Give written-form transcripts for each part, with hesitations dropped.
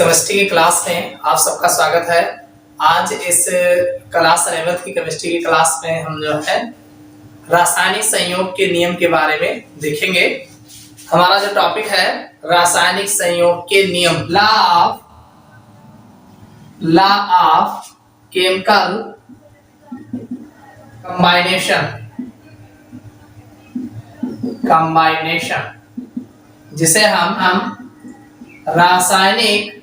Chemistry की class में आप सबका स्वागत है। आज इस क्लास 11th की केमिस्ट्री की क्लास में हम जो है रासायनिक संयोग के नियम के बारे में देखेंगे। हमारा जो टॉपिक है रासायनिक संयोग के नियम, लॉ ऑफ केमिकल कंबाइनेशन, जिसे हम रासायनिक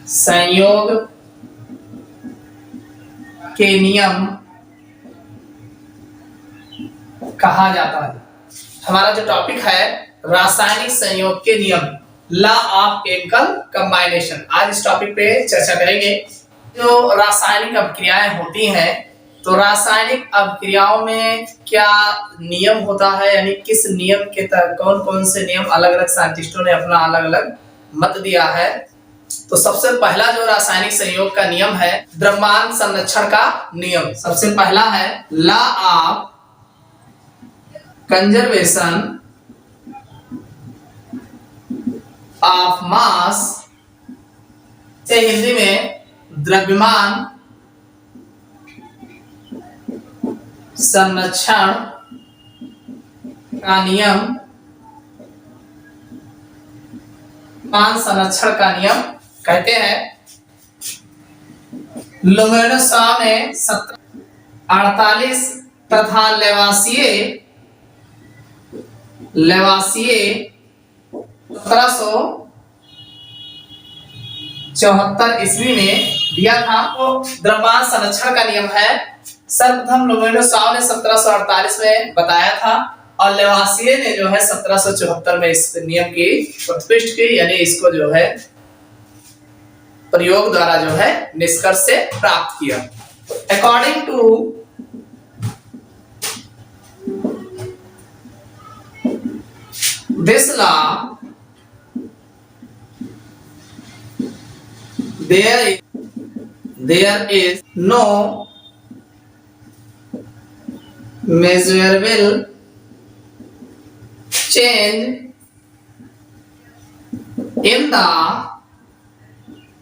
संयोग के नियम कहा जाता है। हमारा जो टॉपिक है रासायनिक संयोग के नियम, लॉ ऑफ केमिकल कंबाइनेशन। आज इस टॉपिक पे चर्चा करेंगे। जो रासायनिक अभिक्रियाएं होती हैं, तो रासायनिक अभिक्रियाओं में क्या नियम होता है, यानी किस नियम के तहत कौन कौन से नियम अलग अलग साइंटिस्टों ने अपना अलग अलग मत दिया है। तो सबसे पहला जो रासायनिक संयोग का नियम है द्रव्यमान संरक्षण का नियम। सबसे पहला है law of conservation of mass, से हिंदी में द्रव्यमान संरक्षण का नियम, मान संरक्षण का नियम कहते हैं। लोमोनोसॉव ने 1748 तथा लेवासिए 1774 ईस्वी में दिया था। वो द्रव्यमान संरक्षण का नियम है। सर्वप्रथम लोमोनोसॉव ने 1748 में बताया था और लेवासिए ने जो है 1774 में इस नियम की उत्कृष्ट की, यानी इसको जो है प्रयोग द्वारा जो है निष्कर्ष से प्राप्त किया। According to this law there is no measurable change in the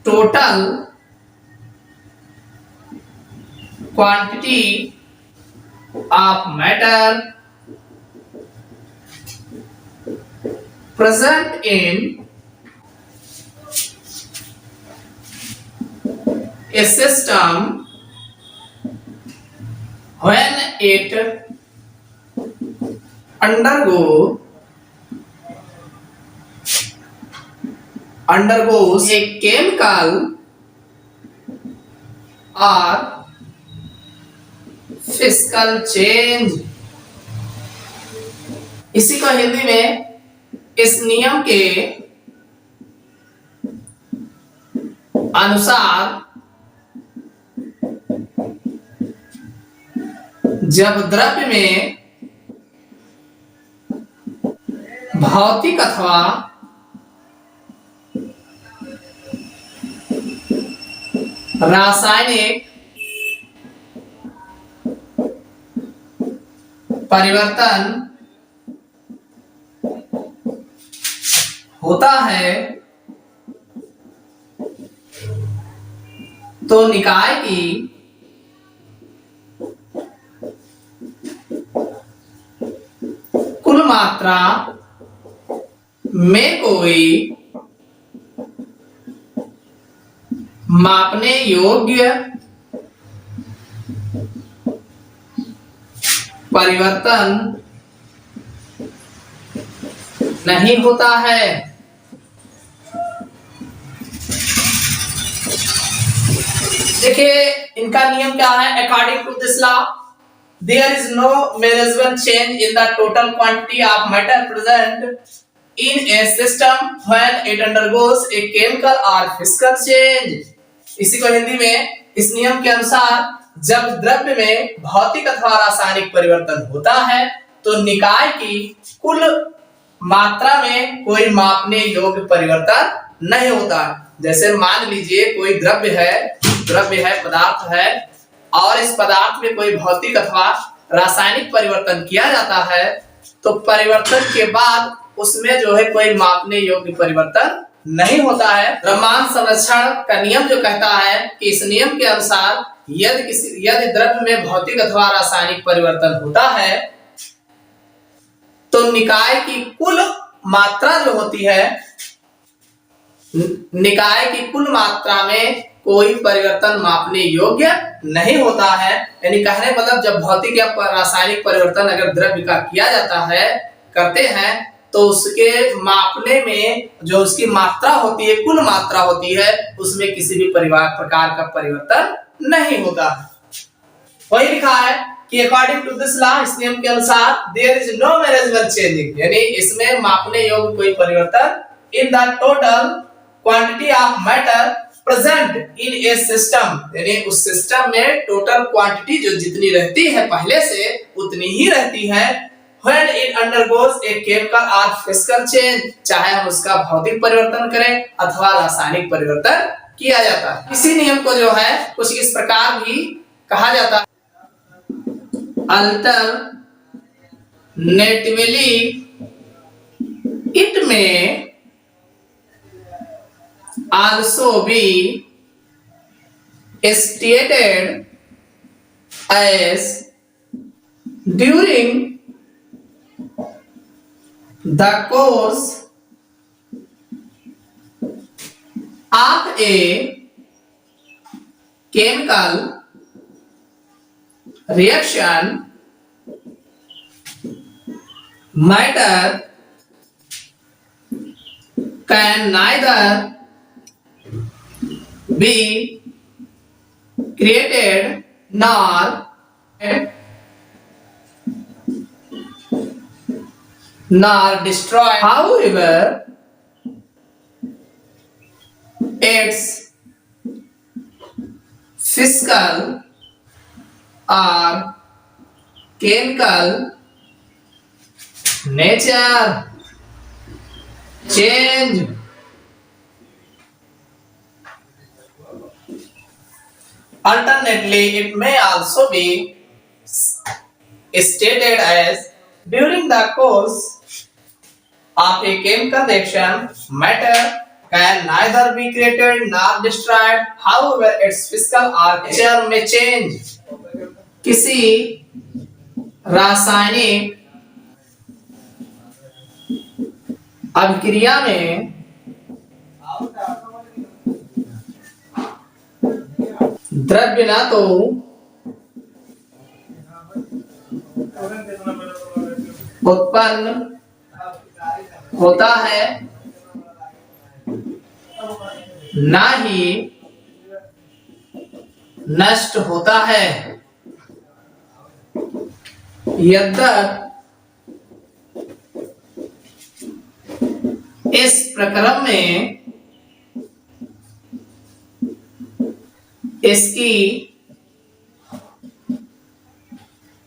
total quantity of matter present in a system when it undergoes a chemical or physical change। इसी को हिंदी में इस नियम के अनुसार जब द्रव्य में भौतिक अथवा रासायनिक परिवर्तन होता है, तो निकाय की कुल मात्रा में कोई मापने योग्य परिवर्तन नहीं होता है। देखिए इनका नियम क्या है। According to this law there is no measurable change in the total quantity of matter present in a system when it undergoes a chemical or physical change। इसी को हिंदी में इस नियम के अनुसार जब द्रव्य में भौतिक अथवा रासायनिक परिवर्तन होता है, तो निकाय की कुल मात्रा में कोई मापने योग्य परिवर्तन नहीं होता। जैसे मान लीजिए कोई द्रव्य है, पदार्थ है, और इस पदार्थ में कोई भौतिक अथवा रासायनिक परिवर्तन किया जाता है, तो परिवर्तन के बाद उसमें जो है कोई मापने योग्य परिवर्तन नहीं होता है। द्रव्यमान संरक्षण का नियम जो कहता है कि इस नियम के अनुसार यदि द्रव्य में भौतिक अथवा रासायनिक परिवर्तन होता है तो निकाय की कुल मात्रा जो होती है, निकाय की कुल मात्रा में कोई परिवर्तन मापने योग्य नहीं होता है। यानी कहने मतलब जब भौतिक या रासायनिक परिवर्तन अगर द्रव्य का किया जाता है, करते हैं, तो उसके मापने में जो उसकी मात्रा होती है, कुल मात्रा होती है, उसमें किसी भी प्रकार का परिवर्तन नहीं होता है। वही लिखा है कि अकॉर्डिंग टू दिस लॉ, इस नियम के अनुसार, there is no measurable changing, यानी इसमें मापने योग्य कोई परिवर्तन in the total quantity of matter present in a system, यानी उस सिस्टम में टोटल क्वांटिटी जो जितनी रहती है पहले से उतनी ही रहती है। When it undergoes a chemical or physical change, चाहे हम उसका भौतिक परिवर्तन करें अथवा रासायनिक परिवर्तन किया जाता है। इसी नियम को जो है कुछ इस प्रकार भी कहा जाता है, alternatively it may also be stated as during the course of a chemical reaction, matter can neither be created nor destroyed. However, its physical or chemical nature change. Alternately, it may also be stated as during the course of a chemical reaction, matter can neither be created nor destroyed. However, its physical or nature may change. किसी रासायनिक अभिक्रिया में द्रव्य ना तो उत्पन्न होता है ना ही नष्ट होता है। यद्यपि इस प्रक्रम में इसकी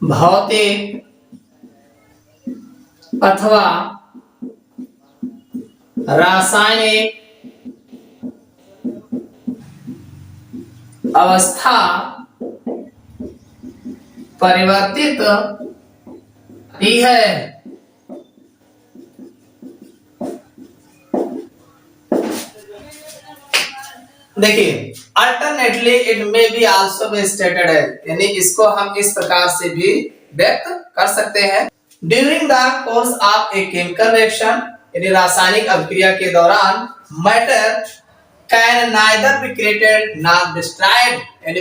भौतिक अथवा रासायनिक अवस्था परिवर्तित ही है। देखिए, alternately it may be also be stated है, यानी इसको हम इस प्रकार से भी व्यक्त कर सकते हैं। During the course of a chemical reaction, यानी रासायनिक अभिक्रिया के दौरान, matter can neither be created nor destroyed, यानी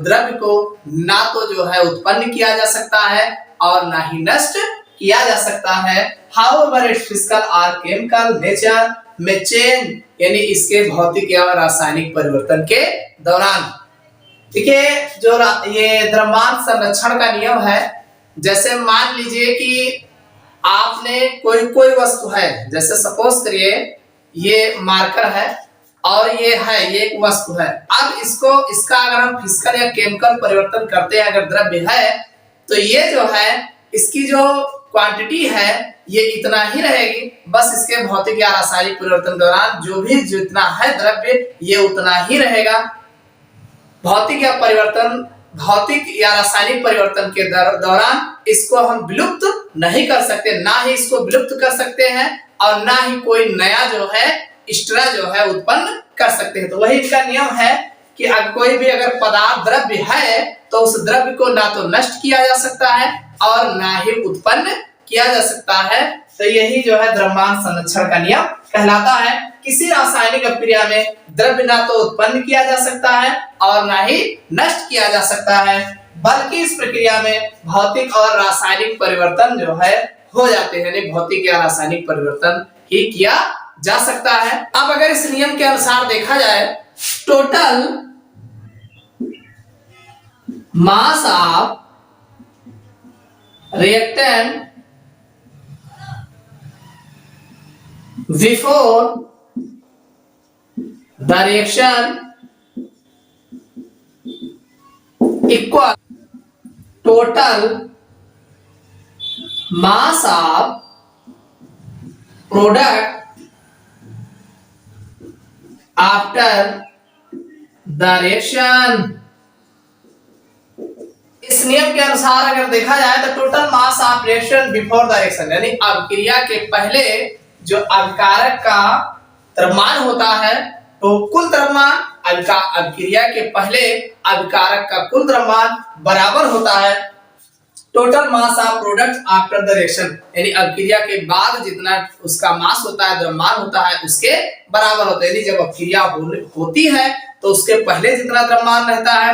द्रव्य को ना तो जो है उत्पन्न किया जा सकता है और ना ही नष्ट किया जा सकता है। हाउएवर इट्स फिजिकल और केमिकल नेचर में चेंज, यानी इसके भौतिक या रासायनिक परिवर्तन के दौरान। देखिए, जो ये द्रव्यमान संरक्षण का नियम है, जैसे मान लीजिए कि आपने कोई वस्तु है, जैसे सपोज करिए ये मार्कर है और ये एक वस्तु है। अब इसका अगर हम फिजिकल या केमिकल परिवर्तन करते हैं, अगर द्रव्य है, तो ये जो है इसकी जो क्वांटिटी है ये इतना ही रहेगी, बस इसके भौतिक या रासायनिक परिवर्तन दौरान जो भी जितना है द्रव्य ये उतना ही रहेगा। भौतिक या रासायनिक परिवर्तन के दौरान इसको हम विलुप्त नहीं कर सकते, ना ही इसको विलुप्त कर सकते हैं और ना ही कोई नया जो है एक्स्ट्रा जो है उत्पन्न कर सकते हैं। तो वही इनका नियम है कि कोई भी अगर पदार्थ द्रव्य है तो उस द्रव्य को ना तो नष्ट किया जा सकता है और ना ही उत्पन्न किया जा सकता है। तो यही जो है द्रव्यमान संरक्षण का नियम कहलाता है। किसी रासायनिक अभिक्रिया में द्रव्य ना तो उत्पन्न किया जा सकता है और ना ही नष्ट किया जा सकता है, बल्कि इस प्रक्रिया में भौतिक और रासायनिक परिवर्तन जो है हो जाते हैं, यानी भौतिक या रासायनिक परिवर्तन ही किया जा सकता है। अब अगर इस नियम के अनुसार देखा जाए, total mass of reactant before the reaction equal total mass of product after the reaction. इस नियम के अनुसार अगर देखा जाए तो total mass of reaction before the reaction, यानी अभिक्रिया के पहले जो अभिकारक का द्रव्यमान होता है तो कुल द्रव्यमान अभिक्रिया के पहले अभिकारक का कुल द्रव्यमान बराबर होता है total mass of product after the reaction, यानी अभिक्रिया के बाद जितना उसका मास होता है, द्रव्यमान होता है, उसके बराबर होता है। यानी जब अभिक्रिया होती है तो उसके पहले जितना द्रव्यमान रहता है,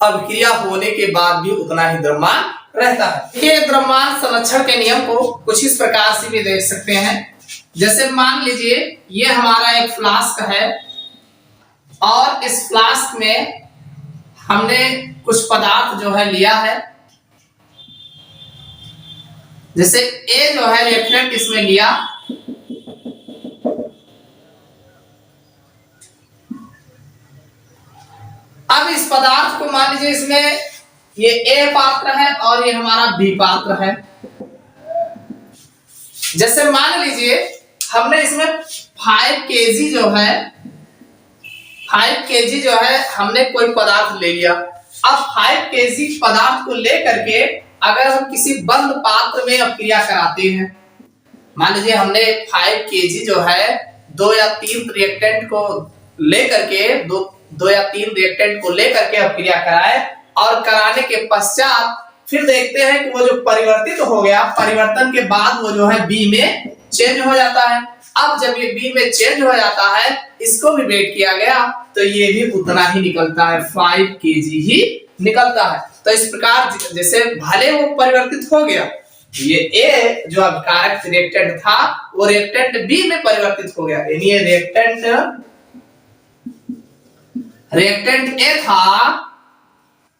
अभिक्रिया होने के बाद भी उतना ही द्रव्यमान रहता है। ये द्रव्यमान संरक्षण के नियम को कुछ इस प्रकार से भी देख सकते हैं। जैसे मान लीजिए ये हमारा एक फ्लास्क है और इस फ्लास्क में हमने कुछ पदार्थ जो है लिया है, जैसे ए जो है रिएक्टेंट इसमें लिया, अब इस पदार्थ को मान लीजिए इसमें ये ए पात्र है और ये हमारा बी पात्र है। जैसे मान लीजिए हमने इसमें 5 kg जो है 5 kg जो है हमने कोई पदार्थ ले लिया। अब 5 kg पदार्थ को लेकर के अगर हम किसी बंद पात्र में अभिक्रिया कराते हैं, मान लीजिए हमने 5 kg जो है 2 या 3 रिएक्टेंट को लेकर के दो या तीन रिएक्टेंट को लेकर के अभिक्रिया कराए और कराने के पश्चात फिर देखते हैं कि वो जो परिवर्तित हो गया, परिवर्तन के बाद वो जो है बी में चेंज हो जाता है। अब जब ये बी में चेंज हो जाता है, इसको भी वेट किया गया तो ये भी उतना ही निकलता है, 5 kg ही निकलता है। तो इस प्रकार जैसे भले वो परिवर्तित हो गया, ये ए जो अभिकारक रिएक्टेंट था वो रिएक्टेंट बी में परिवर्तित हो गया, यानी ये रिएक्टेंट ए था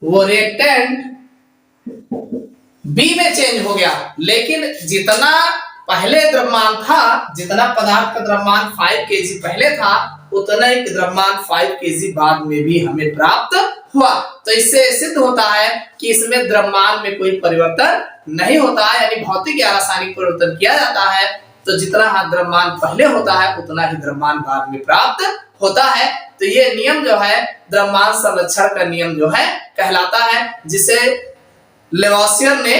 वो रिएक्टेंट बी में चेंज हो गया, लेकिन जितना पहले द्रव्यमान था, जितना पदार्थ का द्रव्यमान 5 kg पहले था, उतना ही द्रव्यमान 5 kg बाद में भी हमें प्राप्त हुआ। तो इससे सिद्ध होता है कि इसमें द्रव्यमान में कोई परिवर्तन नहीं होता है, यानी भौतिक या रासायनिक परिवर्तन किया जाता है तो जितना द्रव्यमान पहले होता है उतना ही द्रव्यमान बाद में प्राप्त होता है। तो ये नियम जो है द्रव्यमान संरक्षण का नियम जो है कहलाता है, जिसे लेवासियर ने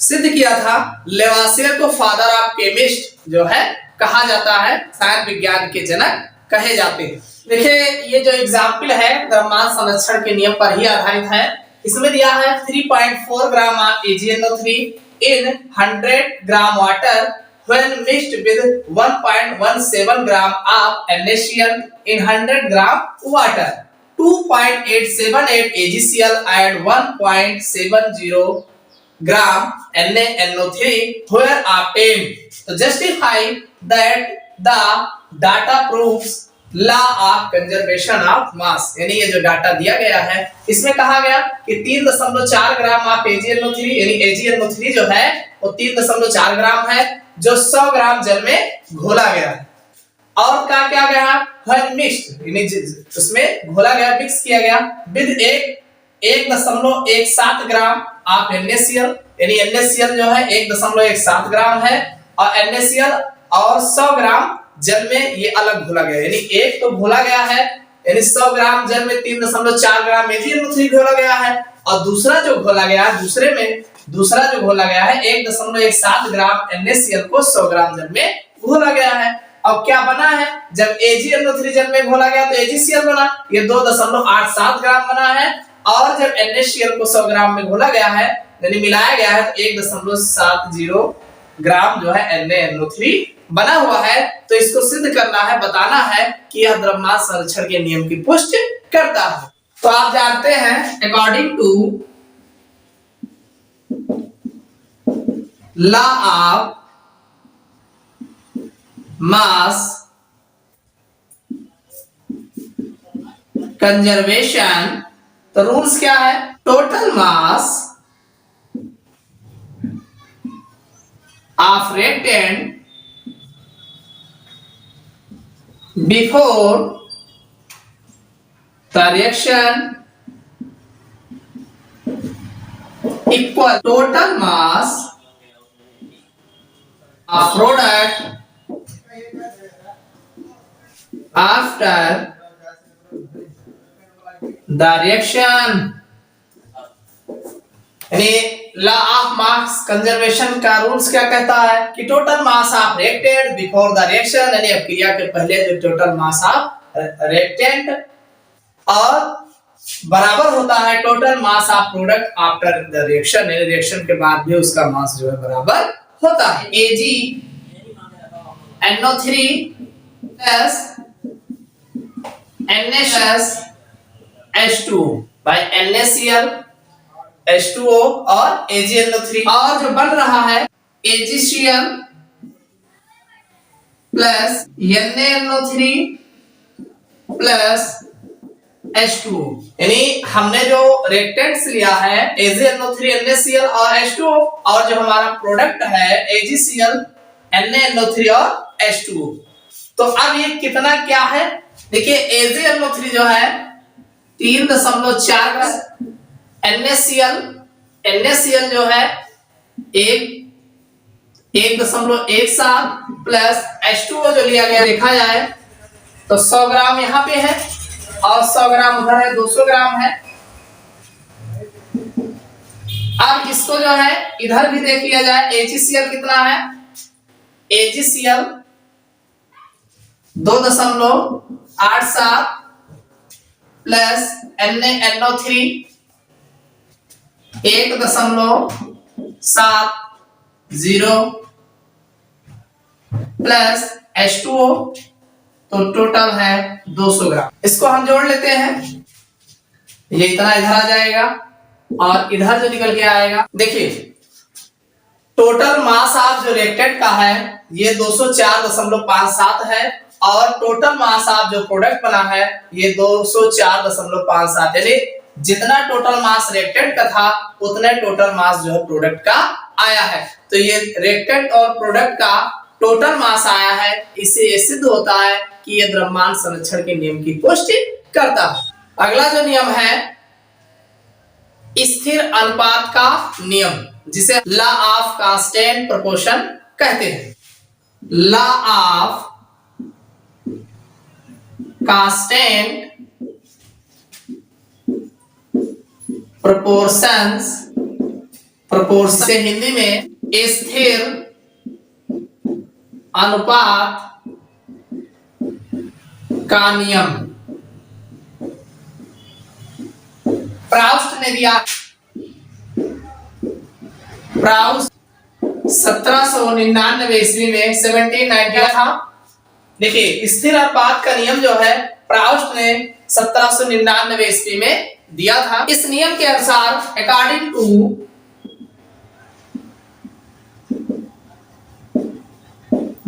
सिद्ध किया था। लेवासियर को फादर ऑफ केमिस्ट जो है कहा जाता है, रसायन विज्ञान के जनक कहे जाते हैं। देखिए ये जो एग्जाम्पल है द्रव्यमान संरक्षण के नियम पर ही आधारित है। इसमें दिया है 3.4 gram of AgNO3 in 100 gram water when mixed with 1.17 gram of NaCl in 100 gram water, 2.878 AgCl and 1.70 gram NaNO3 were obtained. To justify that the data proves law of conservation of mass, यानी ये जो data दिया गया है इसमें कहा गया कि 3.4 ग्राम ऑफ AgNO3 यानी AgNO3 जो है वो 3.4 ग्राम है जो 100 ग्राम जल में घोला गया है। और क्या किया गया है मिक्स्ड, यानी उसमें घोला गया, मिक्स किया गया विद 1.17 ग्राम ऑफ NaCl, यानी NaCl जो है 1.17 ग्राम है और NaCl और 100 ग्राम जल में ये अलग घोला गया, यानी एक तो घोला गया है, यानी 100 ग्राम जल में 3.4 ग्राम AgNO3 घोला गया है और दूसरा जो घोला गया है दूसरे में दूसरा जो घोला गया है 1.17 ग्राम NaCl को 100 ग्राम जल में घोला गया है। अब क्या बना है, जब AgNO3 जल में घोला गया तो AgCl बना, ये 2.87 ग्राम बना है। और जब NaCl को 100 ग्राम में घोला गया है यानी मिलाया गया है तो 1.70 ग्राम जो है NaNO3 बना हुआ है। तो इसको सिद्ध करना है, बताना है कि यह द्रव्यमान संरक्षण के नियम की पुष्टि करता है। तो आप जानते हैं according to law of mass conservation, तो रूल्स क्या है, total mass of reactant before the reaction equal total mass of product after the reaction। यानी लॉ ऑफ मास कंजर्वेशन का रूल्स क्या कहता है कि total mass of reactant before the reaction, यानी क्रिया के पहले जो टोटल मास ऑफ रिएक्टेंट और बराबर होता है total mass of product after the reaction, यानी रिएक्शन के बाद भी उसका मास जो है बराबर होता है। AgNO3 plus NaH2 by NaCl H2O और AgNO3, और जो बन रहा है AgCl plus NaNO3 plus H2O, यानी हमने जो रिएक्टेंट्स लिया है AgNO3 NaCl और H2O, और जो हमारा प्रोडक्ट है AgCl NaNO3 और H2O। तो अब ये कितना क्या है, देखिए AgNO3 जो है 3.4 ग्राम, NaCl जो है 1.17 प्लस H2O जो लिया गया देखा जाए तो 100 ग्राम यहाँ पे है और 100 ग्राम उधर है, 200 ग्राम है। अब इसको जो है इधर भी देख लिया जाए, AgCl कितना है, AgCl 2.87 plus NaNO3 1.70 plus H2O, तो टोटल है 200 ग्राम। इसको हम जोड़ लेते हैं, ये इतना इधर आ जाएगा और इधर जो निकल के आएगा, देखिए टोटल मास ऑफ जो रिएक्टेंट का है ये 204.57 है और टोटल मास ऑफ जो प्रोडक्ट बना है ये 204.57, यानी जितना टोटल मास रिएक्टेंट का था उतने टोटल मास जो है प्रोडक्ट का आया है। तो ये रिएक्टेंट और प्रोडक्ट का टोटल मास आया है, इससे ये सिद्ध होता है कि ये द्रव्यमान संरक्षण के नियम की पुष्टि करता है। अगला जो नियम है स्थिर अनुपात का नियम, जिसे लॉ ऑफ कांस्टेंट प्रोपोर्शन कहते हैं। Law of constant proportions, proportion से हिंदी में स्थिर अनुपात का नियम। प्राउस्ट ने दिया, प्राउस्ट 1799 ईस्वी में 1790 था। देखिए स्थिर अनुपात का नियम जो है प्राउस्ट ने 1799 ईस्वी में दिया था। इस नियम के अनुसार according to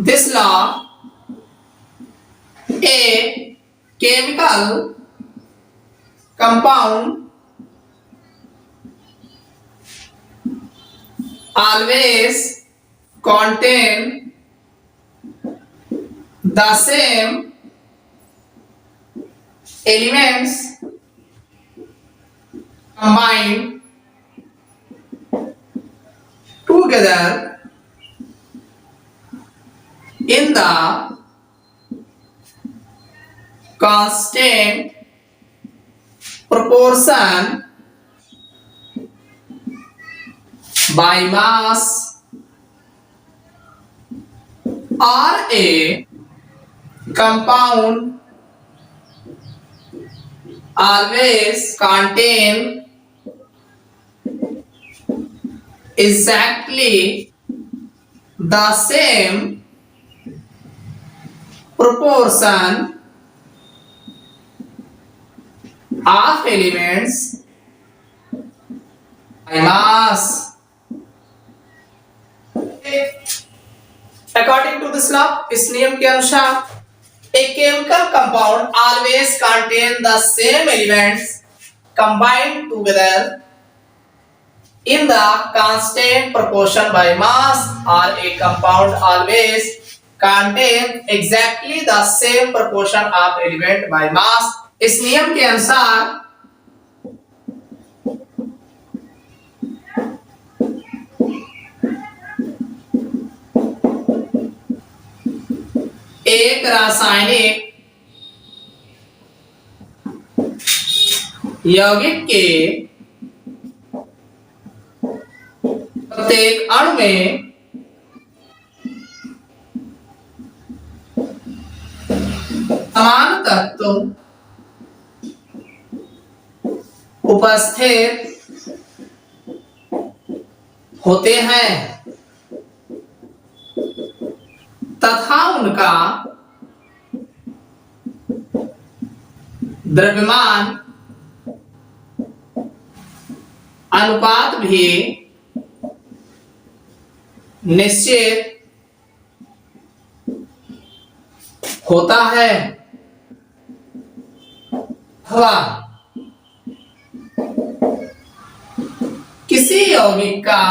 this law a chemical compound always contain the same elements combined together in the constant proportion by mass or a compound always contain exactly the same proportion of elements by mass. According to this law, इस नियम के अनुसार a chemical compound always contain the same elements combined together in the constant proportion by mass, or a compound always contain exactly the same proportion of element by mass. इस नियम के अनुसार एक रासायनिक यौगिक के प्रत्येक अणु में समान तत्व उपस्थित होते हैं तथा उनका द्रव्यमान अनुपात भी निश्चित होता है। अथवा किसी यौगिक का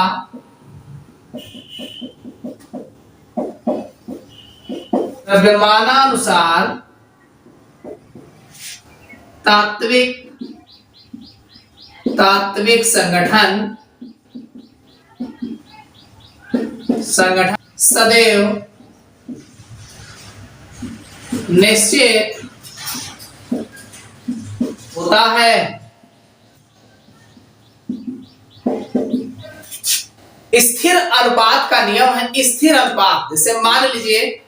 द्रव्यमानानुसार तात्विक संगठन सदैव निश्चित होता है। स्थिर अनुपात का नियम है। स्थिर अनुपात, जैसे मान लीजिए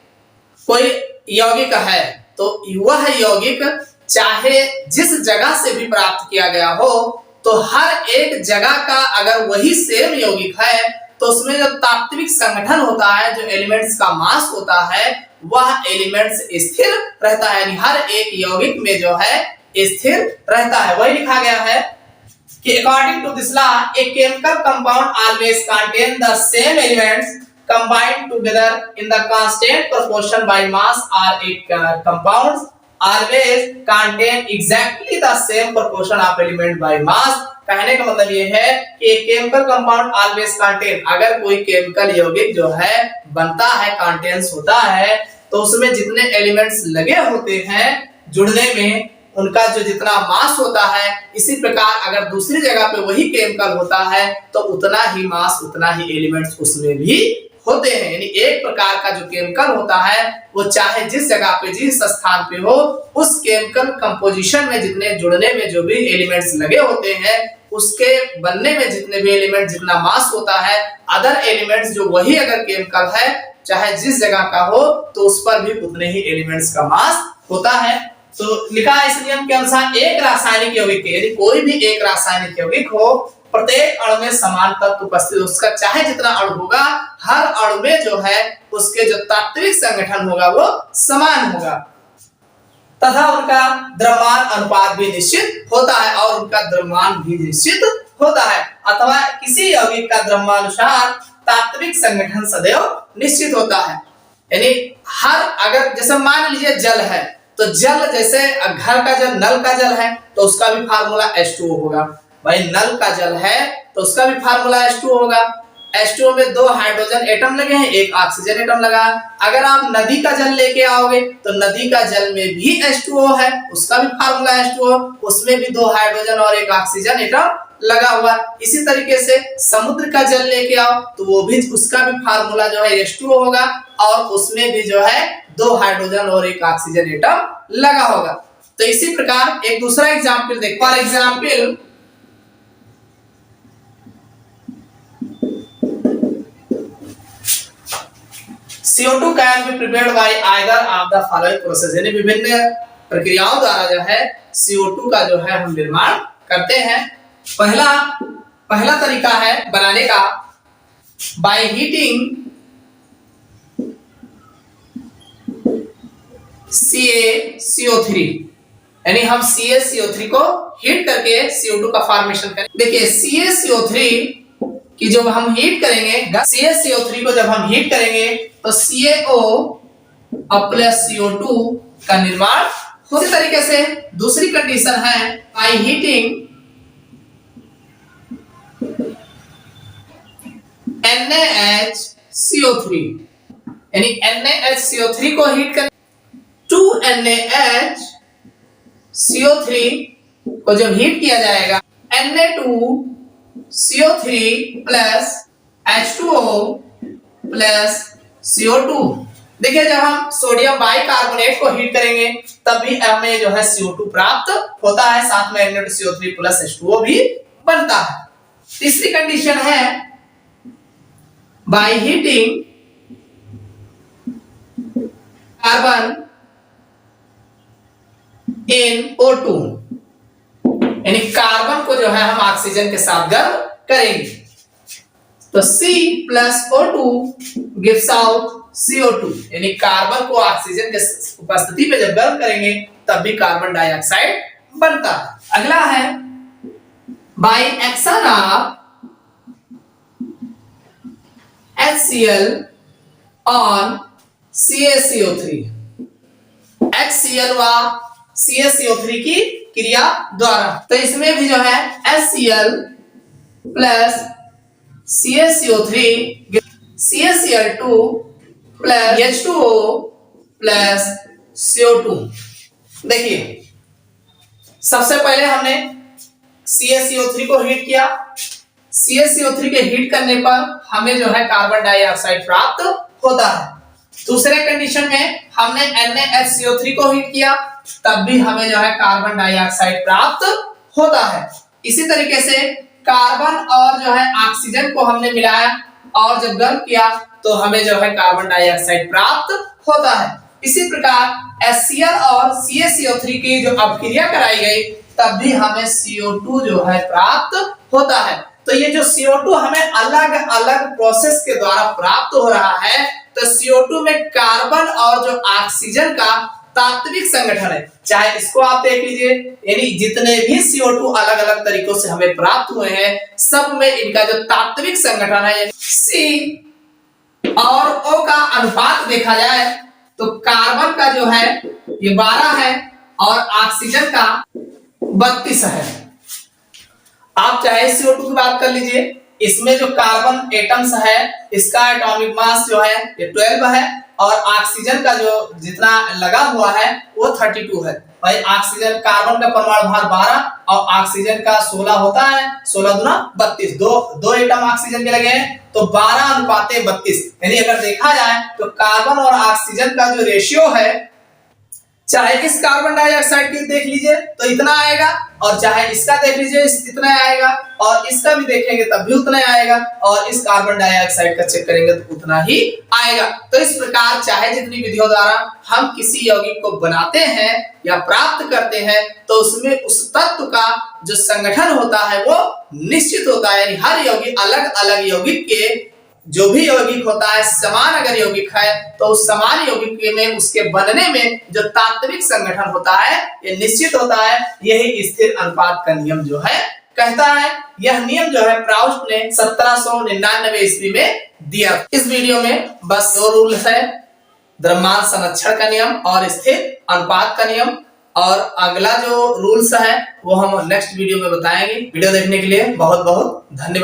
कोई यौगिक है तो वह यौगिक चाहे जिस जगह से भी प्राप्त किया गया हो, तो हर एक जगह का अगर वही सेम यौगिक है तो उसमें जो तात्विक संगठन होता है, जो एलिमेंट्स का मास होता है, वह एलिमेंट्स स्थिर रहता है। यानी हर एक यौगिक में जो है स्थिर रहता है। वही लिखा गया है कि according to this law a chemical compound always contain the same elements combined together in the constant proportion by mass, or a compounds always contain exactly the same proportion of element by mass। कहने का मतलब ये है कि chemical compound always contain, अगर कोई chemical यौगिक जो है बनता है, कंटेंस होता है, तो उसमें जितने एलिमेंट्स लगे होते हैं जुड़ने में, उनका जो जितना मास होता है, इसी प्रकार अगर दूसरी जगह पे वही केमिकल होता है तो उतना ही मास, उतना ही एलिमेंट्स उसमें भी होते हैं। यानी एक प्रकार का जो केमिकल होता है वो चाहे जिस जगह पे, जिस स्थान पे हो, उस केमिकल कंपोजिशन में जितने जुड़ने में जो भी एलिमेंट्स लगे होते हैं, उसके बनने में जितने भी एलिमेंट, जितना मास होता है, अदर एलिमेंट्स जो वही अगर केमिकल है चाहे जिस जगह का हो, तो उस पर भी उतने ही एलिमेंट्स का मास होता है। तो लिखा है इस नियम के अनुसार एक रासायनिक यौगिक के, यदि कोई भी एक रासायनिक यौगिक हो, प्रत्येक अणु में समान तत्व उपस्थित, उसका चाहे जितना अणु होगा, हर अणु में जो है उसके जो तात्विक संगठन होगा वो समान होगा तथा उनका द्रव्यमान अनुपात भी निश्चित होता है, और उनका द्रव्यमान भी निश्चित होता है। अथवा किसी यौगिक का द्रव्यमानुसार तात्विक संगठन सदैव निश्चित होता है। यानी हर, अगर जैसे मान लीजिए जल है, तो जल जैसे घर का जल, नल का जल है तो उसका भी फार्मूला H2O होगा। भाई नल का जल है तो उसका भी फार्मूला H2O होगा। H2O में 2 हाइड्रोजन एटम लगे हैं, 1 ऑक्सीजन एटम लगा। अगर आप नदी का जल लेके आओगे तो नदी का जल में भी H2O है, उसका भी फार्मूला H2O, उसमें भी 2 हाइड्रोजन और 1 ऑक्सीजन एटम लगा हुआ। इसी तरीके से समुद्र का जल लेके आओ तो वो भी, उसका भी फार्मूला जो है H2O होगा, और उसमें भी जो है 2 हाइड्रोजन और 1 ऑक्सीजन एटम लगा होगा। तो इसी प्रकार एक दूसरा एग्जाम्पल देखो। For example CO2 can be prepared by either of the following process, यानी विभिन्न प्रक्रियाओं द्वारा जो है CO2 का जो है हम निर्माण करते हैं। पहला तरीका है बनाने का बाय हीटिंग CaCO3, यानी हम CaCO3 को हीट करके CO2 का फॉर्मेशन करें। देखिए CaCO3 की जब हम हीट करेंगे, CaCO3 को जब हम हीट करेंगे तो CaO प्लस CO2 का निर्माण। उसी तरीके से दूसरी कंडीशन है बाय हीटिंग NaHCO3, यानी NaHCO3 को हीट करें, 2NaHCO3 को जब हीट किया जाएगा Na2CO3 plus H2O plus CO2। देखिए जब हम सोडियम बाइकार्बोनेट को हीट करेंगे तब भी हमें जो है CO2 प्राप्त होता है, साथ में Na2CO3 प्लस H2O भी बनता है। तीसरी कंडीशन है by heating carbon in O2, यानी कार्बन को जो है हम ऑक्सीजन के साथ गर्म करेंगे तो C plus O2 gives out CO2, यानी कार्बन को ऑक्सीजन के उपस्थिति में जब गर्म करेंगे तब भी कार्बन डाइऑक्साइड बनता है। अगला है by action of HCl on CaCO3, HCl व CaCO3 की क्रिया द्वारा। तो इसमें भी जो है HCl plus CaCO3 CaCl2 plus H2O plus CO2। देखिए सबसे पहले हमने CaCO3 को हीट किया, CaCO3 के हीट करने पर हमें जो है कार्बन डाइऑक्साइड प्राप्त होता है। दूसरे कंडीशन में हमने NaHCO3 को हीट किया तब भी हमें जो है कार्बन डाइऑक्साइड प्राप्त होता है। इसी तरीके से कार्बन और जो है ऑक्सीजन को हमने मिलाया और जब गर्म किया तो हमें जो है कार्बन डाइऑक्साइड प्राप्त होता है। इसी प्रकार HCl और CaCO3 की जो अपक्रिया कराई गई तब भी हमें CO2 जो है प्राप्त होता है। तो ये जो CO2 हमें अलग अलग प्रोसेस के द्वारा प्राप्त हो रहा है, तो CO2 में कार्बन और जो ऑक्सीजन का तात्विक संगठन है, चाहे इसको आप देख लीजिए, यानी जितने भी CO2 अलग अलग तरीकों से हमें प्राप्त हुए हैं सब में इनका जो तात्विक संगठन है C और O का अनुपात देखा जाए तो कार्बन का जो है ये 12 है और ऑक्सीजन का 32 है। आप चाहे CO2 की बात कर लीजिए, इसमें जो कार्बन एटम्स है इसका एटॉमिक मास जो है ये 12 है और ऑक्सीजन का जो जितना लगा हुआ है वो 32 है। भाई ऑक्सीजन कार्बन का परमाणु भार 12 और ऑक्सीजन का 16 होता है, 16 दूना 32, दो एटम ऑक्सीजन के लगे हैं तो 12:32। यानी अगर देखा जाए तो कार्बन और ऑक्सीजन का जो रेशियो है, चाहे इस कार्बन डाइऑक्साइड की देख लीजिए तो इतना आएगा और चाहे इसका देख लीजिए इतना आएगा और इसका भी देखेंगे तब भी उतना आएगा और इस कार्बन डाइऑक्साइड का चेक करेंगे तो उतना ही आएगा। तो इस प्रकार चाहे जितनी विधियों द्वारा हम किसी यौगिक को बनाते हैं या प्राप्त करते हैं तो उसमें उस तत्व का जो संगठन होता है वो निश्चित होता है। यानी हर यौगिक अलग अलग यौगिक के जो भी यौगिक होता है समान अगर यौगिक है तो उस समान यौगिक में उसके बनने में जो तात्विक संगठन होता है ये निश्चित होता है। यही स्थिर अनुपात का नियम जो है कहता है। यह नियम जो है प्राउस्ट ने 1799 ईस्वी में दिया। इस वीडियो में बस 2 रूल है, द्रव्यमान संरक्षण का नियम और स्थिर अनुपात का नियम, और अगला जो रूल्स है वो हम नेक्स्ट वीडियो में बताएंगे। वीडियो देखने के लिए बहुत बहुत धन्यवाद।